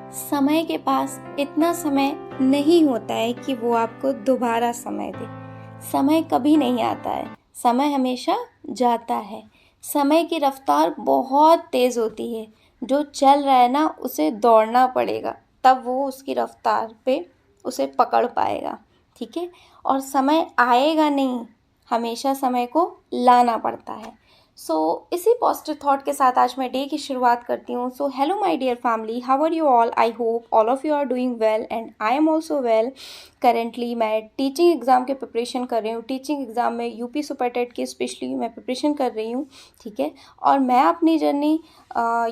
समय के पास इतना समय नहीं होता है कि वो आपको दोबारा समय दे। समय कभी नहीं आता है, समय हमेशा जाता है। समय की रफ्तार बहुत तेज़ होती है। जो चल रहा है ना, उसे दौड़ना पड़ेगा, तब वो उसकी रफ्तार पे उसे पकड़ पाएगा। ठीक है। और समय आएगा नहीं, हमेशा समय को लाना पड़ता है। इसी पॉजिटिव थॉट के साथ आज मैं डे की शुरुआत करती हूँ। Hello my dear family, how are you all? I hope all of you are doing well and I am also well. Currently मैं टीचिंग एग्ज़ाम के प्रिपरेशन कर रही हूँ। टीचिंग एग्ज़ाम में यूपी सुपर टेट की स्पेशली मैं preparation कर रही हूँ। ठीक है। और मैं अपनी जर्नी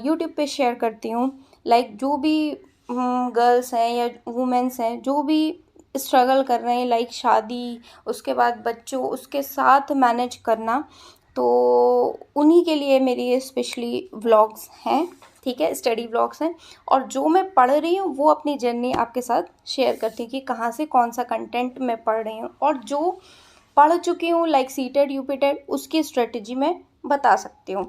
यूट्यूब पे शेयर करती हूँ। लाइक जो भी गर्ल्स हैं या वुमेन्स हैं जो भी स्ट्रगल कर रहे हैं, लाइक शादी, उसके बाद बच्चों, उसके साथ मैनेज करना, तो उन्हीं के लिए मेरी ये स्पेशली व्लॉग्स हैं। ठीक है, स्टडी व्लॉग्स हैं। और जो मैं पढ़ रही हूँ वो अपनी जर्नी आपके साथ शेयर करती हूँ कि कहाँ से कौन सा कंटेंट मैं पढ़ रही हूँ, और जो पढ़ चुकी हूँ लाइक सीटेड यूपीटेड उसकी स्ट्रेटजी मैं बता सकती हूँ।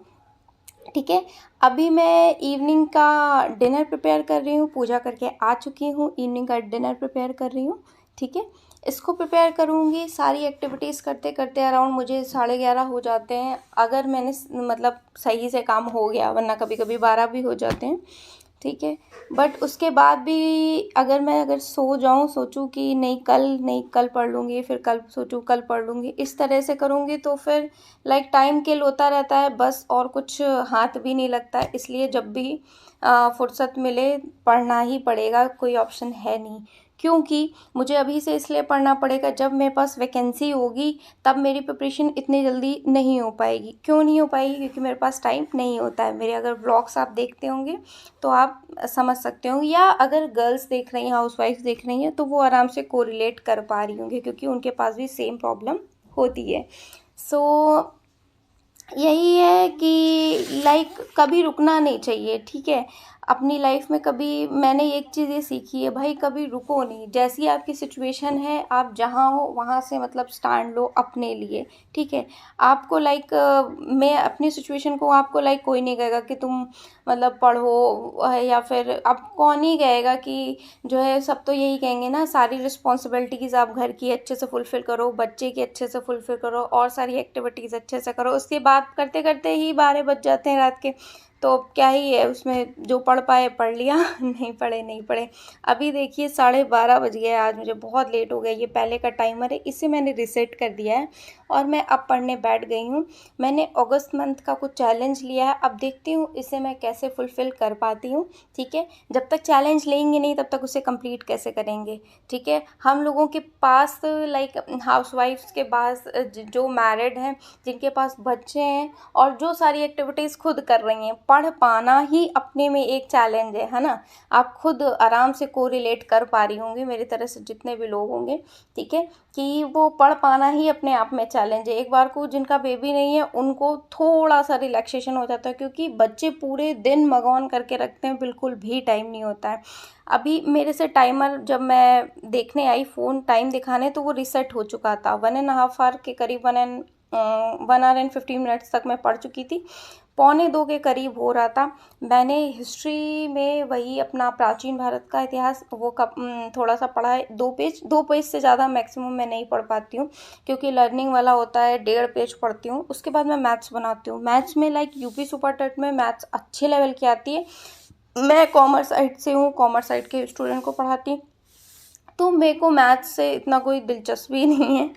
ठीक है। अभी मैं इवनिंग का डिनर प्रिपेयर कर रही हूँ, पूजा करके आ चुकी हूँ, इवनिंग का डिनर प्रिपेयर कर रही हूँ। ठीक है। इसको प्रिपेयर करूँगी, सारी एक्टिविटीज़ करते करते अराउंड मुझे 11:30 हो जाते हैं, अगर मैंने मतलब सही से काम हो गया, वरना कभी कभी 12 भी हो जाते हैं। ठीक है। बट उसके बाद भी अगर सो जाऊँ, सोचूं कि नहीं कल पढ़ लूँगी, फिर कल सोचूं कल पढ़ लूँगी, इस तरह से करूँगी तो फिर लाइक टाइम किल होता रहता है बस, और कुछ हाथ भी नहीं लगता है। इसलिए जब भी फुर्सत मिले पढ़ना ही पड़ेगा, कोई ऑप्शन है नहीं। क्योंकि मुझे अभी से इसलिए पढ़ना पड़ेगा, जब मेरे पास वैकेंसी होगी तब मेरी प्रिपरेशन इतनी जल्दी नहीं हो पाएगी। क्यों नहीं हो पाएगी? क्योंकि मेरे पास टाइम नहीं होता है। मेरे अगर व्लॉग्स आप देखते होंगे तो आप समझ सकते हो, या अगर गर्ल्स देख रही हैं, हाउसवाइफ देख रही हैं, तो वो आराम से कोरिलेट कर पा रही होंगी क्योंकि उनके पास भी सेम प्रॉब्लम होती है। यही है कि लाइक कभी रुकना नहीं चाहिए। ठीक है। अपनी लाइफ में कभी मैंने एक चीज़ ये सीखी है भाई, कभी रुको नहीं। जैसी आपकी सिचुएशन है, आप जहाँ हो वहाँ से मतलब स्टैंड लो अपने लिए। ठीक है। आपको लाइक मैं अपनी सिचुएशन को, आपको लाइक कोई नहीं कहेगा कि तुम मतलब पढ़ो, या फिर अब कौन ही कहेगा कि जो है, सब तो यही कहेंगे ना, सारी रिस्पॉन्सिबिलिटीज़ आप घर की अच्छे से फुलफ़िल करो, बच्चे की अच्छे से फुलफ़िल करो, और सारी एक्टिविटीज़ अच्छे से करो। उसके बाद करते करते ही 12 बज जाते हैं रात के, तो क्या ही है उसमें, जो पढ़ पाए पढ़ लिया, नहीं पढ़े नहीं पढ़े। अभी देखिए 12:30 बज गए, आज मुझे बहुत लेट हो गया। ये पहले का टाइमर है, इसे मैंने रीसेट कर दिया है और मैं अब पढ़ने बैठ गई हूँ। मैंने अगस्त मंथ का कुछ चैलेंज लिया है, अब देखती हूँ इसे मैं कैसे फुलफ़िल कर पाती हूँ। ठीक है। जब तक चैलेंज लेंगे नहीं तब तक उसे कंप्लीट कैसे करेंगे? ठीक है। हम लोगों के पास लाइक हाउसवाइफ्स के पास, जो मैरिड हैं, जिनके पास बच्चे हैं और जो सारी एक्टिविटीज़ खुद कर रही हैं, पढ़ पाना ही अपने में एक चैलेंज है ना। आप खुद आराम से कोरिलेट कर पा रही होंगी, मेरी तरह से जितने भी लोग होंगे। ठीक है। कि वो पढ़ पाना ही अपने आप में चैलेंज है। एक बार को जिनका बेबी नहीं है उनको थोड़ा सा रिलैक्सेशन हो जाता है, क्योंकि बच्चे पूरे दिन मगौन करके रखते हैं, बिल्कुल भी टाइम नहीं होता है। अभी मेरे से टाइमर जब मैं देखने आई फ़ोन टाइम दिखाने, तो वो रीसेट हो चुका था। 1.5 आवर के करीब, 1 hour and 15 minutes तक मैं पढ़ चुकी थी। 1:45 के करीब हो रहा था। मैंने हिस्ट्री में वही अपना प्राचीन भारत का इतिहास वो थोड़ा सा पढ़ा है, 2 पेज से ज़्यादा मैक्सिमम मैं नहीं पढ़ पाती हूँ, क्योंकि लर्निंग वाला होता है, 1.5 पेज पढ़ती हूँ। उसके बाद मैं मैथ्स बनाती हूँ। मैथ्स में लाइक यूपी सुपर टेट में मैथ्स अच्छे लेवल की आती है। मैं कॉमर्स साइड से हूँ, कॉमर्स साइड के स्टूडेंट को पढ़ाती हूँ, तो मेरे को मैथ्स से इतना कोई दिलचस्पी नहीं है।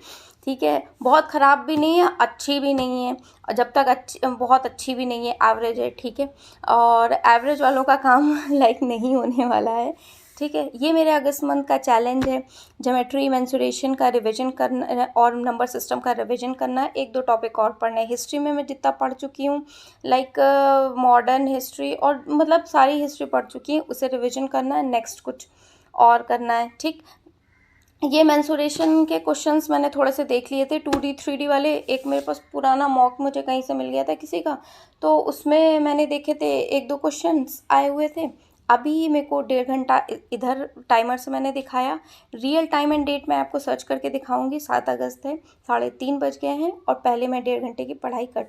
ठीक है। बहुत ख़राब भी नहीं है, अच्छी भी नहीं है, और जब तक बहुत अच्छी भी नहीं है, एवरेज है। ठीक है। और एवरेज वालों का काम लाइक नहीं होने वाला है। ठीक है। ये मेरे अगस्त मंथ का चैलेंज है। ज्योमेट्री, मेंसुरेशन का रिवीजन करना है और नंबर सिस्टम का रिवीजन करना है। 1-2 टॉपिक और पढ़ना है। हिस्ट्री में मैं जितना पढ़ चुकी हूँ, लाइक मॉडर्न हिस्ट्री और मतलब सारी हिस्ट्री पढ़ चुकी हूँ, उसे रिवीजन करना है। नेक्स्ट कुछ और करना है। ठीक। ये मेंसुरेशन के क्वेश्चंस मैंने थोड़े से देख लिए थे, 2D 3D वाले। एक मेरे पास पुराना मॉक मुझे कहीं से मिल गया था किसी का, तो उसमें मैंने देखे थे, 1-2 क्वेश्चंस आए हुए थे। अभी मेरे को 1.5 घंटा इधर टाइमर से मैंने दिखाया। रियल टाइम एंड डेट मैं आपको सर्च करके दिखाऊंगी। 7 अगस्त है, 3:30 बज गए हैं और पहले मैं 1.5 घंटे की पढ़ाई कर